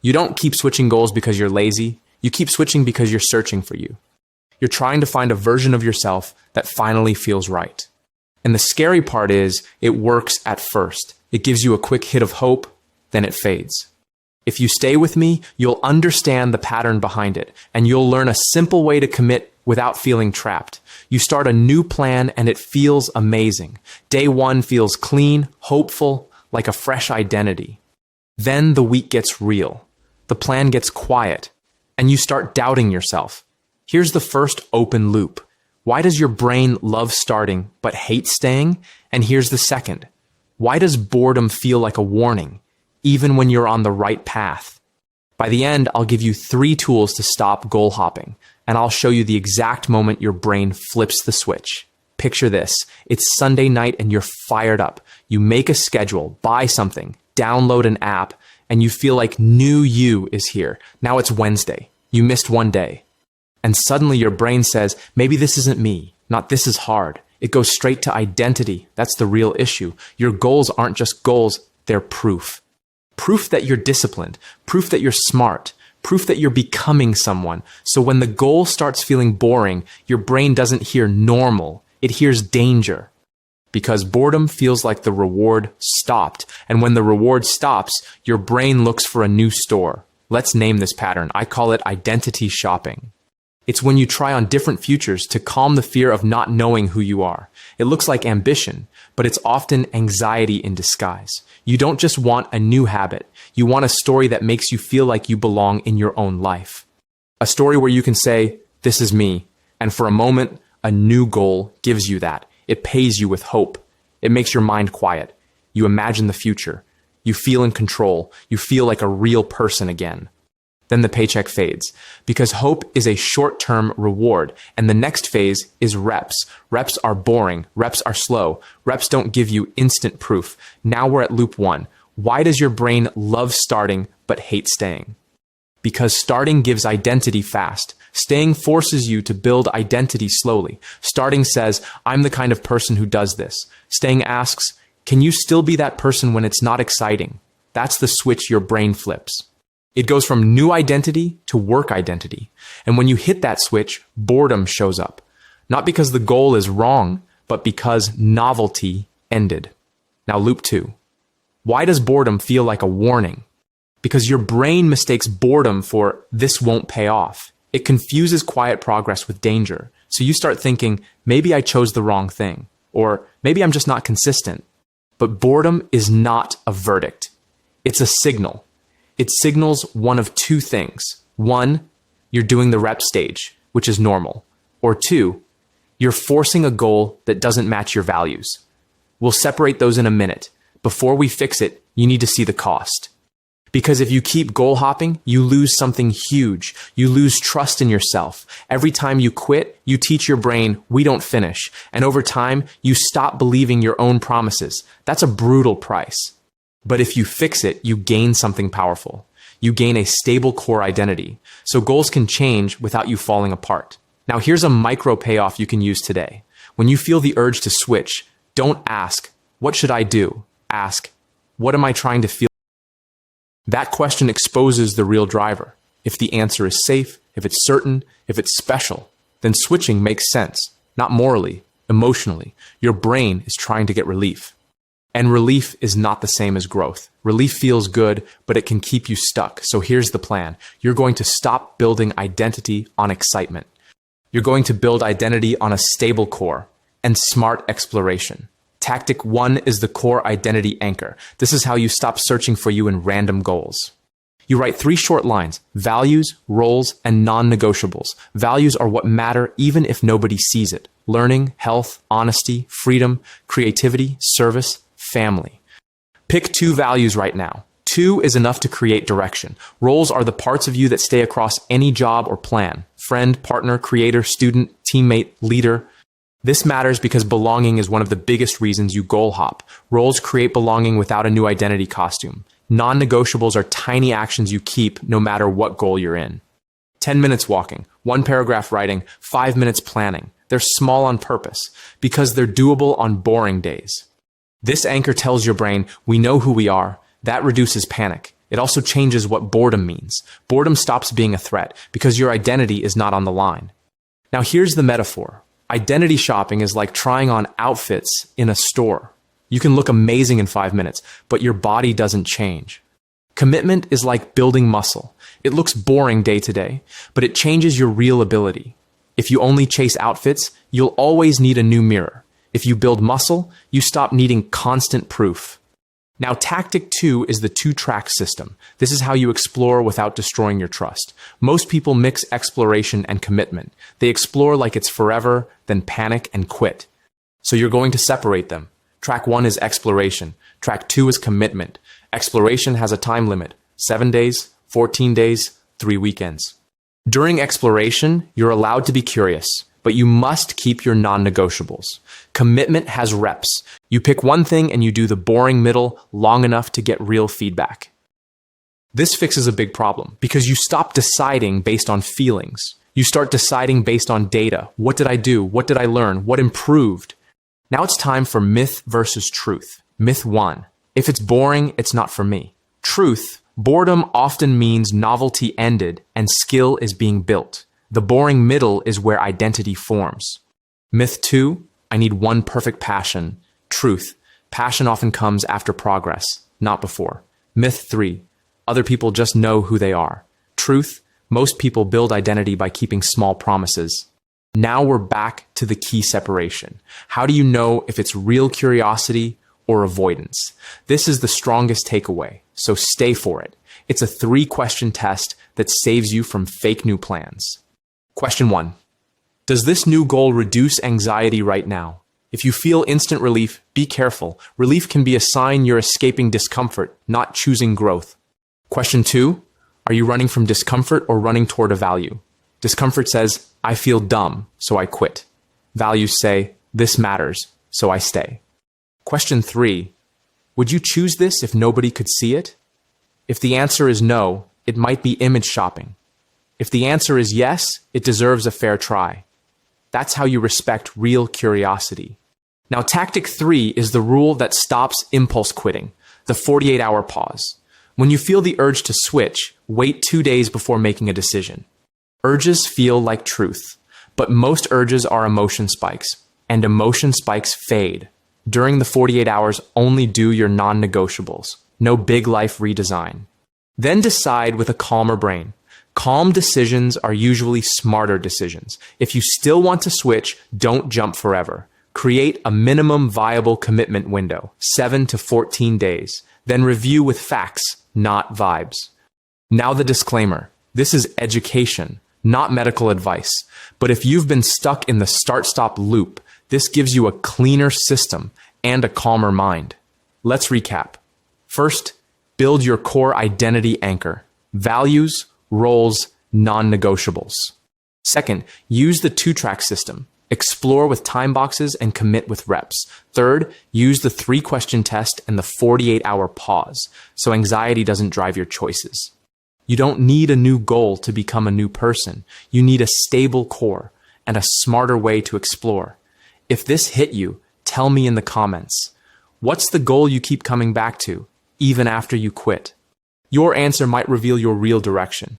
You don't keep switching goals because you're lazy. You keep switching because you're searching for you. You're trying to find a version of yourself that finally feels right. And the scary part is, it works at first. It gives you a quick hit of hope, then it fades. If you stay with me, you'll understand the pattern behind it, and you'll learn a simple way to commit without feeling trapped. You start a new plan and it feels amazing. Day one feels clean, hopeful, like a fresh identity. Then the week gets real. The plan gets quiet, and you start doubting yourself. Here's the first open loop. Why does your brain love starting but hate staying? And here's the second. Why does boredom feel like a warning, even when you're on the right path? By the end, I'll give you 3 tools to stop goal hopping, and I'll show you the exact moment your brain flips the switch. Picture this. It's Sunday night and you're fired up. You make a schedule, buy something, download an app, and you feel like new you is here. Now it's Wednesday. You missed one day. And suddenly your brain says, maybe this isn't me, not this is hard. It goes straight to identity. That's the real issue. Your goals aren't just goals, they're proof. Proof that you're disciplined, proof that you're smart, proof that you're becoming someone. So when the goal starts feeling boring, your brain doesn't hear normal, it hears danger. Because boredom feels like the reward stopped. And when the reward stops, your brain looks for a new store. Let's name this pattern. I call it identity shopping. It's when you try on different futures to calm the fear of not knowing who you are. It looks like ambition, but it's often anxiety in disguise. You don't just want a new habit. You want a story that makes you feel like you belong in your own life. A story where you can say, this is me. And for a moment, a new goal gives you that. It pays you with hope. It makes your mind quiet. You imagine the future. You feel in control. You feel like a real person again. Then the paycheck fades, because hope is a short-term reward, and the next phase is reps. Reps are boring. Reps are slow. Reps don't give you instant proof. Now we're at loop 1. Why does your brain love starting but hate staying? Because starting gives identity fast. Staying forces you to build identity slowly. Starting says, I'm the kind of person who does this. Staying asks, can you still be that person when it's not exciting? That's the switch your brain flips. It goes from new identity to work identity. And when you hit that switch, boredom shows up. Not because the goal is wrong, but because novelty ended. Now loop 2. Why does boredom feel like a warning? Because your brain mistakes boredom for this won't pay off. It confuses quiet progress with danger. So you start thinking, maybe I chose the wrong thing. Or maybe I'm just not consistent. But boredom is not a verdict. It's a signal. It signals one of 2 things. 1, you're doing the rep stage, which is normal. Or 2, you're forcing a goal that doesn't match your values. We'll separate those in a minute. Before we fix it, you need to see the cost. Because if you keep goal hopping, you lose something huge. You lose trust in yourself. Every time you quit, you teach your brain, we don't finish. And over time, you stop believing your own promises. That's a brutal price. But if you fix it, you gain something powerful. You gain a stable core identity. So goals can change without you falling apart. Now here's a micro payoff you can use today. When you feel the urge to switch, don't ask, what should I do? Ask, what am I trying to feel? That question exposes the real driver. If the answer is safe, if it's certain, if it's special, then switching makes sense. Not morally, emotionally. Your brain is trying to get relief. And relief is not the same as growth. Relief feels good, but it can keep you stuck. So here's the plan. You're going to stop building identity on excitement. You're going to build identity on a stable core and smart exploration. Tactic 1 is the core identity anchor. This is how you stop searching for you in random goals. You write 3 short lines: values, roles, and non-negotiables. Values are what matter even if nobody sees it. Learning, health, honesty, freedom, creativity, service, family. Pick 2 values right now. 2 is enough to create direction. Roles are the parts of you that stay across any job or plan. Friend, partner, creator, student, teammate, leader. This matters because belonging is one of the biggest reasons you goal hop. Roles create belonging without a new identity costume. Non-negotiables are tiny actions you keep no matter what goal you're in. 10 minutes walking, 1 paragraph writing, 5 minutes planning. They're small on purpose because they're doable on boring days. This anchor tells your brain, we know who we are. That reduces panic. It also changes what boredom means. Boredom stops being a threat because your identity is not on the line. Now here's the metaphor. Identity shopping is like trying on outfits in a store. You can look amazing in 5 minutes, but your body doesn't change. Commitment is like building muscle. It looks boring day to day, but it changes your real ability. If you only chase outfits, you'll always need a new mirror. If you build muscle, you stop needing constant proof. Now, tactic 2 is the 2-track system. This is how you explore without destroying your trust. Most people mix exploration and commitment. They explore like it's forever, then panic and quit. So you're going to separate them. Track 1 is exploration. Track 2 is commitment. Exploration has a time limit: 7 days, 14 days, 3 weekends. During exploration, you're allowed to be curious, but you must keep your non-negotiables. Commitment has reps. You pick one thing and you do the boring middle long enough to get real feedback. This fixes a big problem because you stop deciding based on feelings. You start deciding based on data. What did I do? What did I learn? What improved? Now it's time for myth versus truth. Myth 1. If it's boring, it's not for me. Truth. Boredom often means novelty ended and skill is being built. The boring middle is where identity forms. Myth 2. I need one perfect passion. Truth. Passion often comes after progress, not before. Myth 3. Other people just know who they are. Truth. Most people build identity by keeping small promises. Now we're back to the key separation. How do you know if it's real curiosity or avoidance? This is the strongest takeaway, so stay for it. It's a 3-question test that saves you from fake new plans. Question 1. Does this new goal reduce anxiety right now? If you feel instant relief, be careful. Relief can be a sign you're escaping discomfort, not choosing growth. Question 2. Are you running from discomfort or running toward a value? Discomfort says, I feel dumb, so I quit. Values say, this matters, so I stay. Question 3. Would you choose this if nobody could see it? If the answer is no, it might be image shopping. If the answer is yes, it deserves a fair try. That's how you respect real curiosity. Now, tactic 3 is the rule that stops impulse quitting, the 48-hour pause. When you feel the urge to switch, wait 2 days before making a decision. Urges feel like truth, but most urges are emotion spikes, and emotion spikes fade. During the 48 hours, only do your non-negotiables. No big life redesign. Then decide with a calmer brain. Calm decisions are usually smarter decisions. If you still want to switch, don't jump forever. Create a minimum viable commitment window, 7 to 14 days. Then review with facts, not vibes. Now the disclaimer. This is education, not medical advice. But if you've been stuck in the start-stop loop, this gives you a cleaner system and a calmer mind. Let's recap. First, build your core identity anchor. Values, roles, non-negotiables. Second, use the 2-track system. Explore with time boxes and commit with reps. Third, use the 3-question test and the 48-hour pause, so anxiety doesn't drive your choices. You don't need a new goal to become a new person. You need a stable core and a smarter way to explore. If this hit you, tell me in the comments. What's the goal you keep coming back to, even after you quit? Your answer might reveal your real direction.